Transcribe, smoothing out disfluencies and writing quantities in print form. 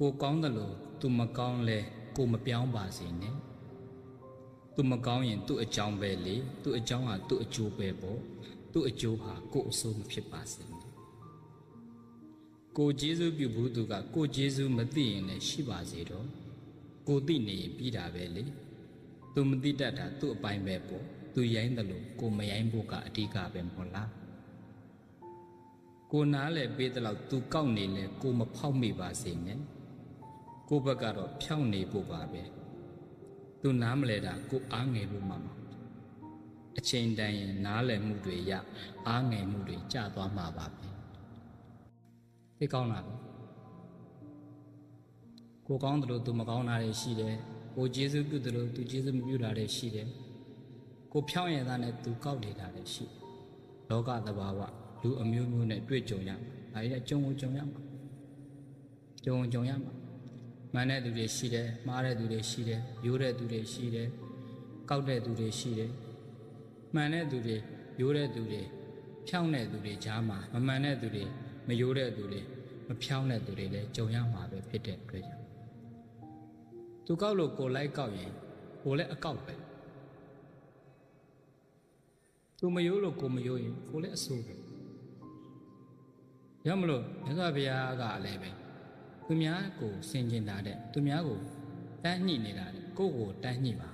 ကိုကောင်းတယ်လို့သူမကောင်းလဲကိုမပြောင်းပါစေနဲ့သူမကောင်းရင်သူ့အကြောင်းပဲလေသူ့အကြောင်းဟာသူ့အကျိုးပဲပေါ့သူ့အကျိုးဟာကိုအဆိုးမဖြစ်ပါစေနဲ့ကိုကျေးဇူးပြုဘူးသူကကိုကျေးဇူးမသိရင်လည်းရှိပါစေတော့ကိုသိနေရင်ပြီးတာပဲလေသူမသိတတ်တာသူ့အပိုင်းပဲပေါ့သူရိုင်းတယ်လို့ကိုမရိုင်းဖို့ကအဓိကပဲမဟုတ်လားကိုနားလဲပေးတဲ့လောက်သူကောက်နေလဲကိုမဖောက်မိပါစေနဲ့ကိုဘက်ကတော့ဖြောင်းနေဖို့ပါပဲသူနားမလဲတာကိုအားငယ်လို့မှမှာအချိန်တန်ရင်နားလည်မှုတွေရအားငယ်မှုတွေကျသွားမှာပါပဲသိကောင်းလားကိုကောင်းတယ်လို့သူမကောင်းတာတွေရှိတယ်ကိုကျေးဇူးပြုတယ်လို့သူကျေးဇူးမပြုတာတွေရှိတယ်ကိုဖြောင်းရတာနဲ့သူကောက်နေတာတွေရှိတယ်လောကသဘာဝလူအမျိုးမျိုးနဲ့တွေ့ကြုံရမှာဒါတွေကြုံကြုံရမှာကြုံရမှာမှန်တဲ့သူတွေရှိတယ်မှားတဲ့သူတွေရှိတယ်ရိုးတဲ့သူတွေရှိတယ်ကောက်တဲ့သူတွေရှိတယ်မှန်တဲ့သူတွေရိုးတဲ့သူတွေဖြောင်းတဲ့သူတွေကြားမှာမမှန်တဲ့သူတွေမရိုးတဲ့သူတွေမဖြောင်းတဲ့သူတွေလည်းကြုံရမှာပဲဖြစ်တဲ့အတွက်ကြောင့်သူကောက်လို့ကိုလိုက်ကောက်ရင်ကိုလည်းအကောက်ပဲသူမရိုးလို့ကိုမရိုးရင်ကိုလည်းအဆိုးပဲရမလို့မြတ်စွာဘုရားကလည်းပဲသူများကိုဆင်ကျင်တာတဲ့သူများကိုတန်းညှိနေတာတဲ့ကိုယ့်ကိုတန်းညှိပါ